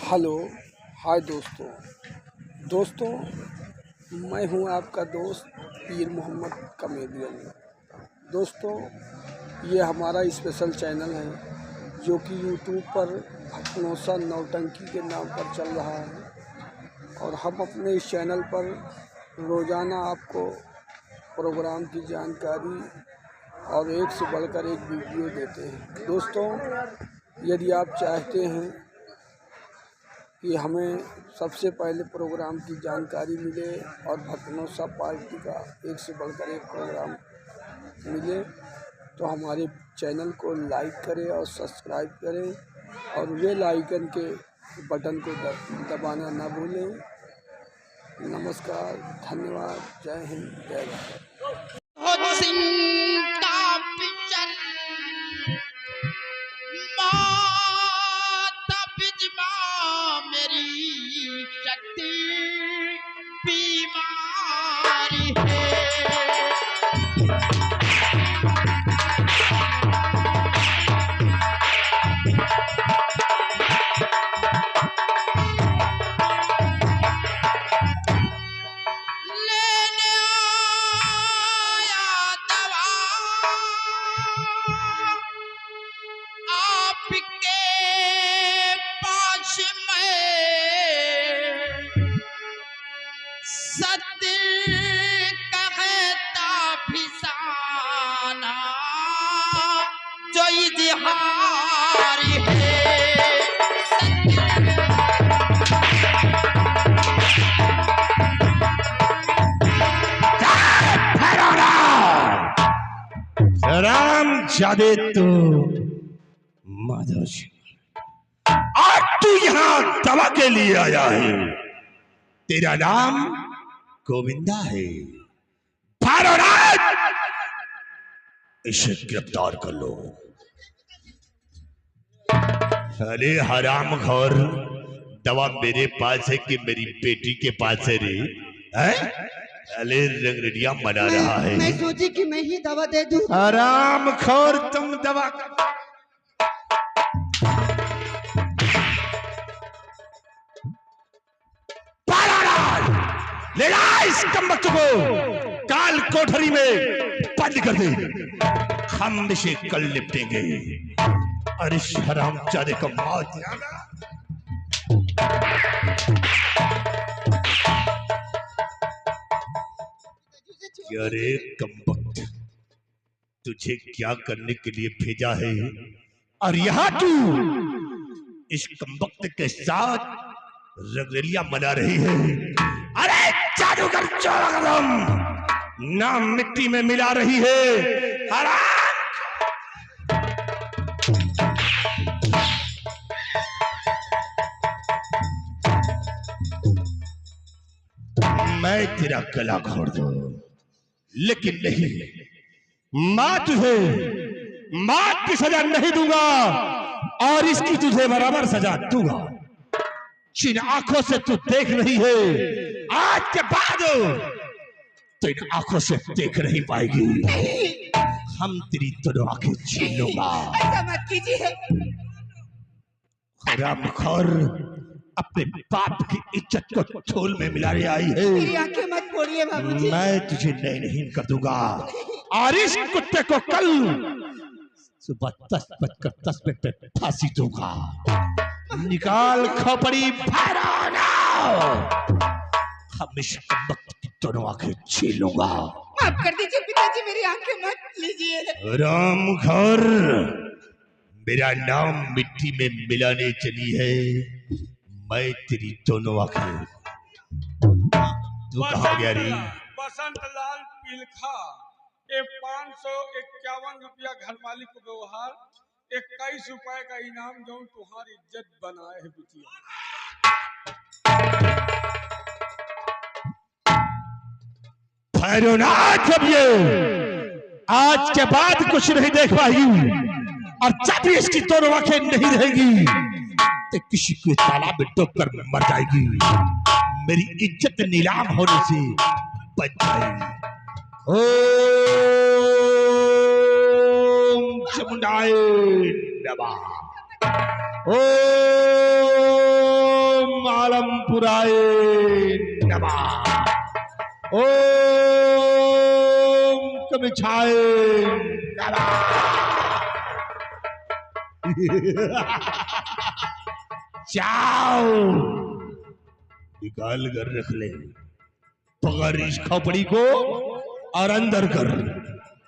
Hello hi दोस्तों मैं हूं आपका दोस्त पीर मोहम्मद कमेडियन। दोस्तों ये हमारा स्पेशल चैनल है जो कि यूट्यूब पर भटनोसा नौटंकी के नाम पर चल रहा है और हम अपने इस चैनल पर रोज़ाना आपको प्रोग्राम की जानकारी और एक से बढ़कर एक वीडियो देते हैं। दोस्तों यदि आप चाहते हैं कि हमें सबसे पहले प्रोग्राम की जानकारी मिले और भटनोसा पार्टी का एक से बढ़कर एक प्रोग्राम मिले तो हमारे चैनल को लाइक करें और सब्सक्राइब करें और बेल आइकन के बटन को दबाना ना भूलें। नमस्कार, धन्यवाद, जय हिंद, जय भारत। राम जादे तो माधव आज तू यहाँ दवा के लिए आया है। तेरा नाम गोविंदा है। भारत इसे गिरफ्तार कर लो। अरे हराम खोर, दवा मेरे पास है कि मेरी बेटी के पास है रे? अरे रंगरेलिया मना रहा है। मैं सोची कि मैं ही दवा दे दूं। हराम खोर, तुम दवा ले इस कमबख्त को काल कोठरी में बंद कर दे। हम इसे कल निपटेंगे। अरे हराम जादे का मौत। अरे कमबख्त, तुझे क्या करने के लिए भेजा है और यहाँ तू इस कमबख्त के साथ रंगरेलिया मना रही है? अरे जादूगर चोरगदम, नाम मिट्टी में मिला रही है। हराम मैं तेरा गला घोड़ दूं, लेकिन नहीं, मौत की सजा नहीं दूंगा और इसकी तुझे बराबर सजा दूंगा। जिन आंखों से तू देख रही है, आज के बाद तो इन आंखों से देख नहीं पाएगी। हम तेरी दोनों आंखें छीन लूंगा। ऐसा मत कीजिए। हरामखोर अपने बाप की इज्जत को धूल में मिलाने आई है। मेरी आंखें मत फोड़िए बाबूजी। मैं तुझे नैनहीन कर दूंगा और इस कुत्ते को कल सुबह 10:10 पे फांसी दूंगा। निकाल खोपड़ी, भैरवना। हम इस वक्त की दोनों आंखें छीन लूंगा। माफ कर दीजिए पिताजी, मेरी आंखें मत लीजिए। रामघर, मेरा नाम मिट्टी में मिलाने चली है। मैं तेरी दोनों आंखें। तू कहाँ गया रे? बसंत लाल पिलखा 551 रुपया घर मालिक को व्यवहार, 21 रुपए का इनाम जो तुम्हारी इज्जत बनाए है बिटिया। भैरवनाथ, अब ये आज के बाद कुछ नहीं देख पाएगी और जब इसकी दोनों आंखें नहीं रहेगी तो किसी के तालाब में डूब कर मर जाएगी। मेरी इज्जत नीलाम होने से बच जाएगी। ओम चामुंडाय नमः। ओम पुराए नमः। ओम कमिछाए नमः। जाओ निकाल कर रख ले, पकड़ इस खोपड़ी को और अंदर कर।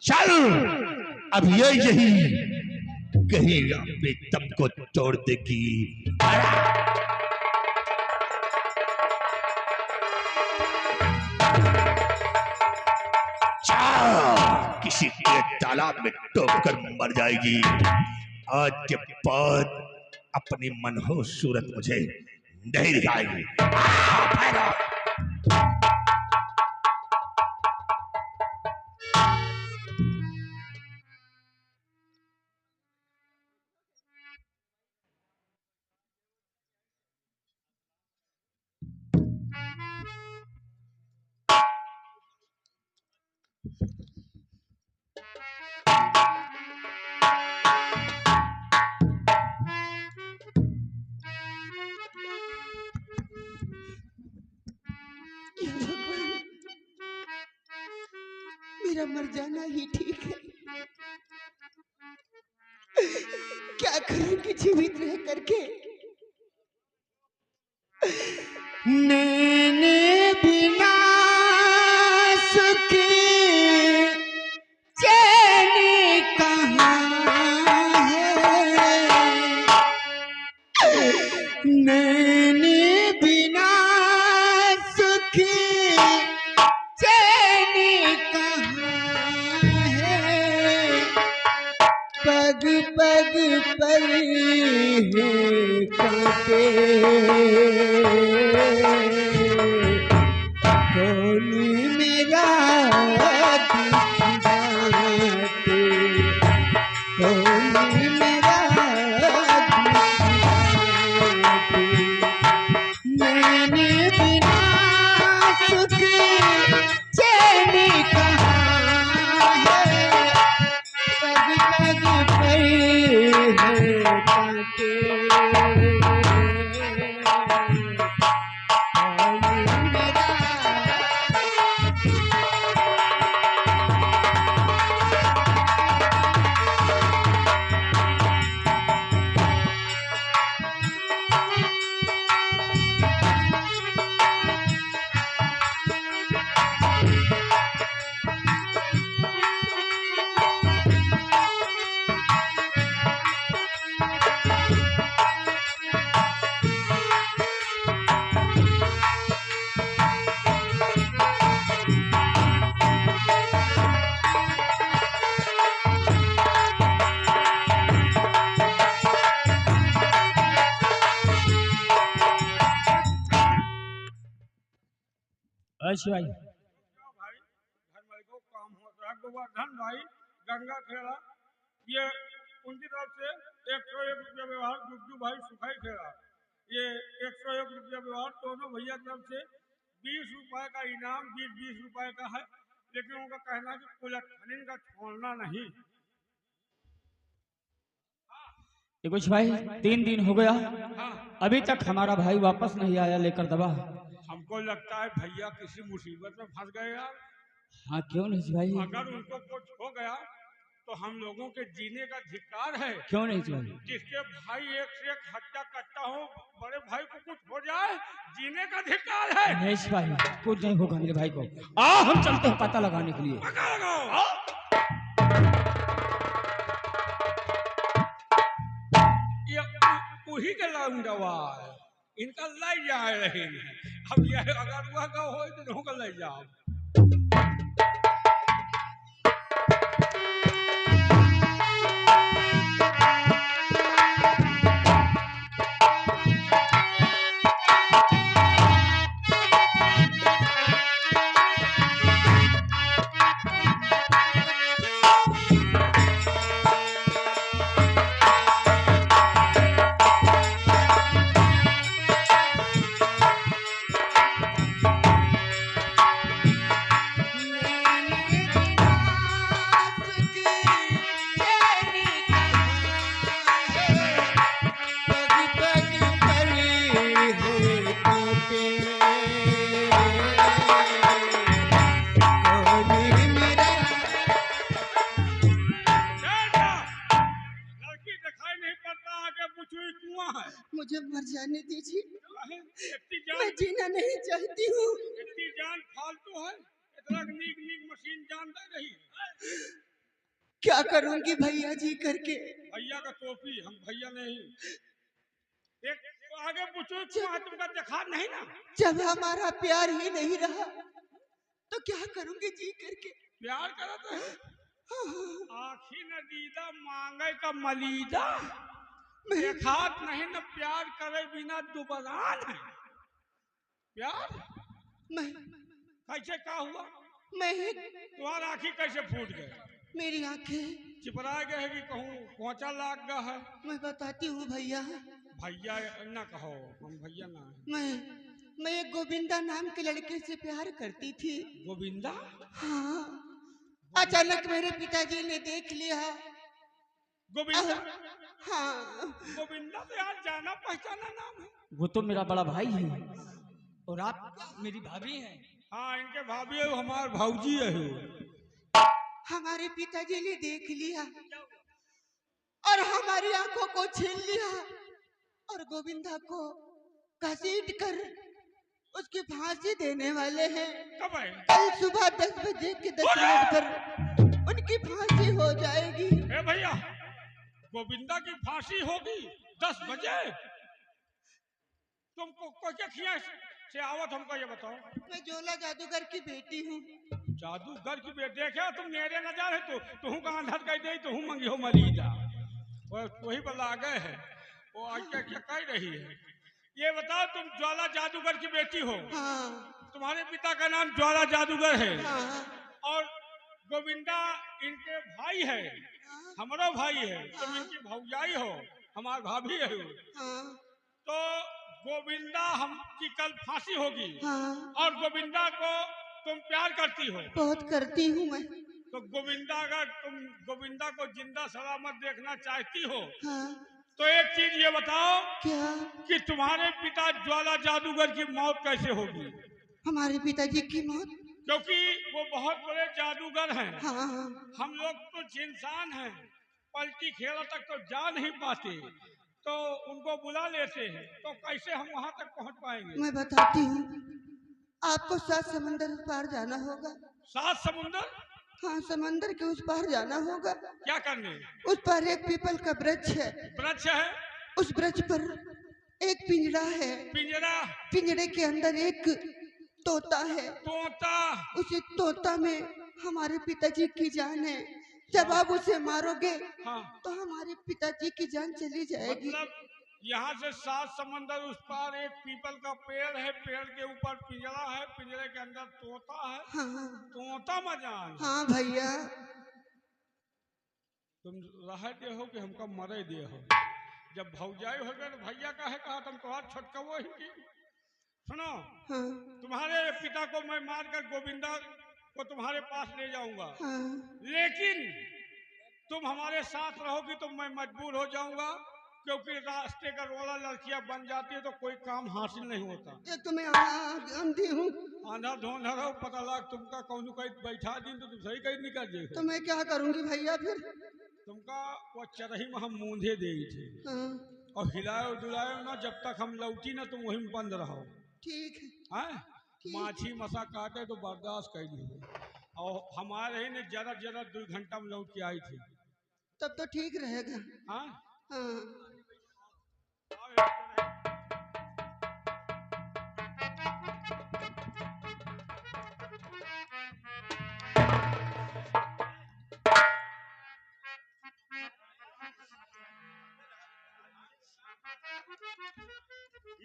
चल अब ये यही कहीं अपने दम को तोड़ देगी। किसी के तालाब में डूब कर मर जाएगी। आज के बाद अपनी मनहूस सूरत मुझे नहीं दिखाएगी। मेरा मर जाना ही ठीक है। क्या करूंगी जीवित रह करके। नैने बिना सुख चैन कहाँ है। नैने बिना सुख चैन कहाँ है। पग पग पर है कांटे। कौन मेरा दुख बाटे। कौन मेरा दुख बाटे। मैंने बिना सुख चैन कहाँ है। पग पग पर है कांटे। अच्छा भाई भाई घर वाले को काम होता है। गोवर्धन भाई गंगा खेड़ा, ये उनकी तरफ से 101 रुपया व्यवहार। गुड्डू भाई सुखाई खेड़ा, ये 101 रुपया व्यवहार। दोनों भैया तरफ से 20 रुपए का इनाम 20-20 रुपए का है। लेकिन उनका कहना है कि कुलखनिन का छोड़ना नहीं। कुछ भाई 3 दिन हो गया, हाँ, अभी तक हमारा भाई वापस नहीं आया लेकर दवा। हमको लगता है भैया किसी मुसीबत में फंस गए यार। हाँ क्यों नहीं भाई, अगर उनको कुछ हो गया तो हम लोगों के जीने का धिक्कार है। क्यों नहीं भाई। जिसके भाई एक से एक हत्या करता हो, बड़े भाई को कुछ हो जाए, जीने का धिक्कार है। महेश भाई कुछ नहीं होगा मेरे भाई को। आ हम चलते हैं पता लगाने के लिए। पकड़ लगाओ। ये उही के लौंडवा इनका लाई जा रहे हैं। अब ये अगर वह का हो तो इनको लाई जाओ। जाने दीजिए, इतनी मैं जान जीना नहीं चाहती हूँ। इतनी जान फालतू है, इतना नीक नीक मशीन जानता रही। क्या करूंगी भैया जी करके। भैया का टोपी, हम भैया नहीं। एक आगे पूछो तुमका देखा नहीं ना। जब हमारा प्यार ही नहीं रहा तो क्या करूंगी जी करके। प्यार करत है, आखी न दीदा मांगे का मलीदा, देखात नहीं न प्यार करे बिना दुबरान है। प्यार मैं कैसे का हुआ? मैं तुम्हारा आँखी कैसे फूट गए? मेरी आंखें चिपरा गए है कि कहूँ पोंचा लाग गया है? मैं बताती हूँ भैया। भैया न कहो, हम भैया ना है। मैं एक गोविंदा नाम के लड़के से प्यार करती थी। गोविंदा? हाँ, अचानक मेरे पिताजी ने देख लिया। गोविंदा? हाँ, गोविंदा तो यार जाना पहचाना नाम है। वो तो मेरा बड़ा भाई है और आप मेरी भाभी हैं। हाँ, इनके भाभी है, हमारे भाऊजी है। हमारे पिताजी ने देख लिया और हमारी आंखों को छीन लिया और गोविंदा को घसीट कर उसकी फांसी देने वाले हैं। कब है? कल सुबह 10 बजे के 10 मिनट पर उनकी फांसी हो जाएगी। ए भैया, गोविंदा की फांसी होगी 10 बजे? तुमको कोई क्या खिया से आवत, हमको ये बताओ। मैं जोला जादूगर की बेटी हूँ। जादूगर की बेटी? देखा तुम मेरे न जा रहे, तू का अंधर कह दे, तू मंगी हो मरीदा। वही बला आ गए है, वो आज क्या क्या कह रही है। ये बताओ, तुम ज्वाला जादूगर की बेटी हो? हाँ, तुम्हारे पिता का नाम ज्वाला जादूगर है? हाँ, और गोविंदा इनके भाई है, हमारा भाई है। तुम इनकी भौजाई हो, हमारे भाभी है। हाँ, तो गोविंदा हम की कल फांसी होगी, हाँ, और गोविंदा को तुम प्यार करती हो? बहुत करती हूँ मैं। तो गोविंदा, अगर तुम गोविंदा को जिंदा सलामत देखना चाहती हो, हाँ, तो एक चीज ये बताओ क्या? कि तुम्हारे पिता ज्वाला जादूगर की मौत कैसे होगी? हमारे पिताजी की मौत? क्योंकि वो बहुत बड़े जादूगर हैं। हाँ, हम लोग तो इंसान हैं, पलटी खेला तक तो जा नहीं पाते, तो उनको बुला लेते हैं। तो कैसे हम वहां तक पहुंच पाएंगे? मैं बताती हूँ। आपको 7 समंदर पार जाना होगा। 7 समुंदर? हाँ, समंदर के उस पार जाना होगा। क्या करने? उस पर एक पीपल का वृक्ष है। वृक्ष है? उस वृक्ष पर एक पिंजरा है। पिंजरा? पिंजरे के अंदर एक तोता है। तोता? उसी तोता में हमारे पिताजी की जान है। जब आप उसे मारोगे हाँ। तो हमारे पिताजी की जान चली जाएगी। मतलब यहाँ से 7 समंदर उस पार एक पीपल का पेड़ है, पेड़ के ऊपर पिंजरा है, पिंजरे के अंदर तोता है। हाँ, तोता मजान? हाँ भैया। तुम रह दे हो कि हमका मरे दे हो? जब भौजाई हो गए तो भैया का है कहा, तुम तुम्हारा छोटका वो ही। सुनो, हाँ, तुम्हारे पिता को मैं मारकर गोविंदा को तुम्हारे पास ले जाऊंगा, हाँ, लेकिन तुम हमारे साथ रहोगी तो मैं मजबूर हो जाऊंगा, क्योंकि रास्ते का रोला लड़कियां बन जाती है तो कोई काम हासिल नहीं होता। ये तो मैं अंधी हूँ। आंधा धोंधा रहो, पता लग तुमका कौन कहीं बैठा दिन तो तुम सही कहीं निकल जाए। तो मैं क्या करूंगी भैया फिर? तुमका वो चरही में हम मूंधे दे थे। हाँ, और हिलायो डुलायो ना, जब तक हम लौटी ना तुम वहीं बंद रहो। ठीक है। हैं? माछी मसा काटे तो बर्दाश्त कर ली। और हमारे ही ने जरा जरा 2 घंटा में लौट के आई थी। तब तो ठीक रहेगा। हाँ? हाँ,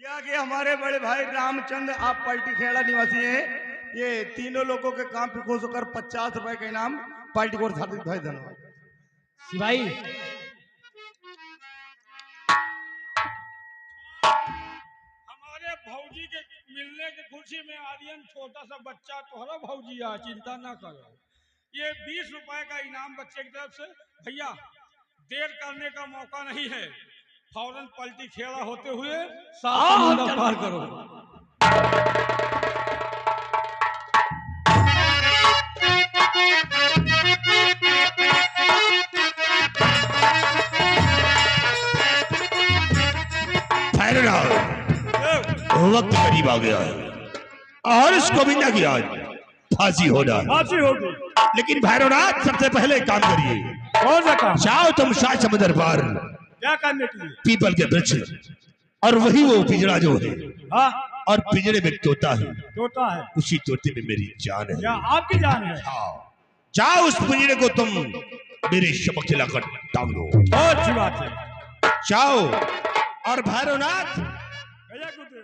यहाँ के हमारे बड़े भाई रामचंद्र आप पलटी खेड़ा निवासी हैं। ये तीनों लोगों के काम पे खुश होकर 50 रुपए का इनाम पार्टी को हार्दिक भाई धन्यवाद। सिपाही हमारे भौजी के मिलने की खुशी में आर्यन छोटा सा बच्चा तोहरा भौजी है, चिंता ना करो। ये 20 रुपए का इनाम बच्चे की तरफ से। भैया, देर करने का मौका नहीं है, फौरन पलटी खेड़ा होते हुए 7 समुंदर पार करो। भैरवनाथ वक्त करीब आ गया है और इस गोविंदा की आज फांसी होना है। फांसी होगी। लेकिन भैरवनाथ सबसे पहले काम करिए। कौन सा काम? जाओ तुम शायद समुद्र पार क्या करने के लिए? पीपल के वृक्ष और वही वो पिंजरा जो है हाँ, और पिंजरे में तोता है, तोता है। उसी तोते में मेरी जान है। क्या आपकी जान है? जाओ उस पिंजरे को तुम मेरे शबक लाकर टांग दो। बहुत अच्छी बात है। जाओ और भैरवनाथ गया गुरुदेव।